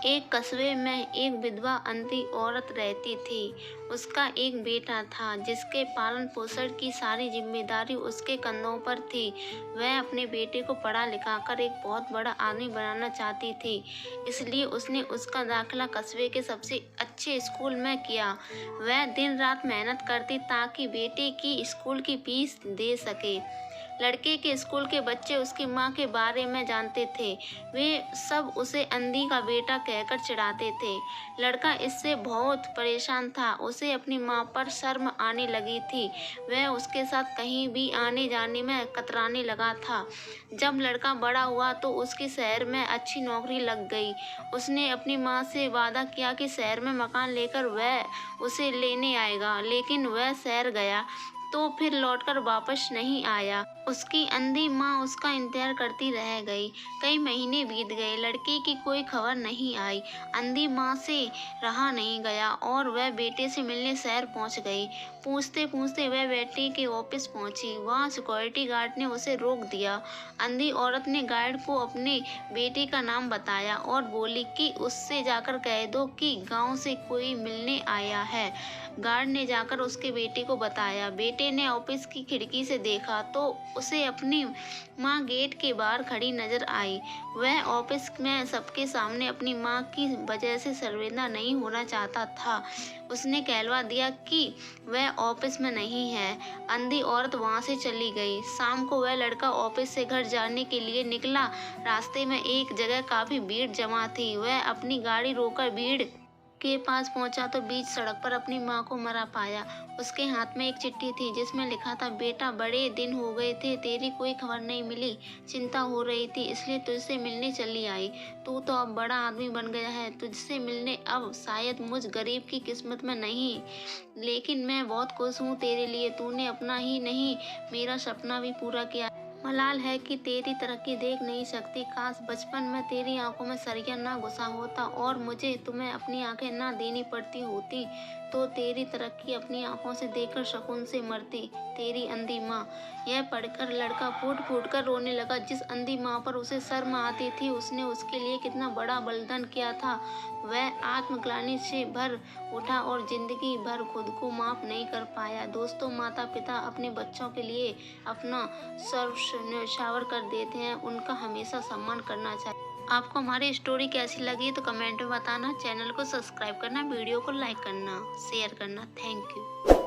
एक कस्बे में एक विधवा अंधी औरत रहती थी। उसका एक बेटा था जिसके पालन पोषण की सारी जिम्मेदारी उसके कंधों पर थी। वह अपने बेटे को पढ़ा लिखाकर एक बहुत बड़ा आदमी बनाना चाहती थी, इसलिए उसने उसका दाखिला कस्बे के सबसे अच्छे स्कूल में किया। वह दिन रात मेहनत करती ताकि बेटे की स्कूल की फीस दे सके। लड़के के स्कूल के बच्चे उसकी माँ के बारे में जानते थे। वे सब उसे अंधी का बेटा कहकर चिढ़ाते थे। लड़का इससे बहुत परेशान था। उसे अपनी माँ पर शर्म आने लगी थी। वह उसके साथ कहीं भी आने जाने में कतराने लगा था। जब लड़का बड़ा हुआ तो उसकी शहर में अच्छी नौकरी लग गई। उसने अपनी माँ से वादा किया कि शहर में मकान लेकर वह उसे लेने आएगा, लेकिन वह शहर गया तो फिर लौटकर वापस नहीं आया। उसकी अंधी माँ उसका इंतजार करती रह गई। कई महीने बीत गए, लड़के की कोई खबर नहीं आई। अंधी माँ से रहा नहीं गया और वह बेटे से मिलने शहर पहुंच गई। पूछते पूछते वह बेटे के ऑफिस पहुंची। वहां सिक्योरिटी गार्ड ने उसे रोक दिया। अंधी औरत ने गार्ड को अपने बेटे का नाम बताया और बोली कि उससे जाकर कह दो कि गांव से कोई मिलने आया है। गार्ड ने जाकर उसके बेटे को बताया। बेटे ने ऑफिस की खिड़की से देखा तो उसे अपनी माँ गेट के बाहर खड़ी नजर आई। वह ऑफिस में सबके सामने अपनी माँ की वजह से शर्मिंदा नहीं होना चाहता था। उसने कहलवा दिया कि वह ऑफिस में नहीं है। अंधी औरत वहां से चली गई। शाम को वह लड़का ऑफिस से घर जाने के लिए निकला। रास्ते में एक जगह काफी भीड़ जमा थी। वह अपनी गाड़ी रोककर भीड़ के पास पहुंचा तो बीच सड़क पर अपनी माँ को मरा पाया। उसके हाथ में एक चिट्ठी थी जिसमें लिखा था, बेटा बड़े दिन हो गए थे, तेरी कोई खबर नहीं मिली। चिंता हो रही थी इसलिए तुझसे मिलने चली आई। तू तो अब बड़ा आदमी बन गया है, तुझसे मिलने अब शायद मुझ गरीब की किस्मत में नहीं, लेकिन मैं बहुत खुश हूँ तेरे लिए। तूने अपना ही नहीं मेरा सपना भी पूरा किया। मलाल है कि तेरी तरक्की देख नहीं सकती। काश बचपन में तेरी आंखों में सरिया ना घुसा होता और मुझे तुम्हें अपनी आंखें ना देनी पड़ती होती तो तेरी तरक्की अपनी आंखों से देखकर सुकून से मरती। तेरी अंधी माँ। यह पढ़कर लड़का फूट फूट कर रोने लगा। जिस अंधी माँ पर उसे शर्म आती थी, उसने उसके लिए कितना बड़ा बलिदान किया था। वह आत्मग्लानि से भर उठा और जिंदगी भर खुद को माफ नहीं कर पाया। दोस्तों, माता पिता अपने बच्चों के लिए अपना सर्वस्व न्यौछावर कर देते हैं, उनका हमेशा सम्मान करना चाहिए। आपको हमारी स्टोरी कैसी लगी तो कमेंट में बताना। चैनल को सब्सक्राइब करना, वीडियो को लाइक करना, शेयर करना। Thank you.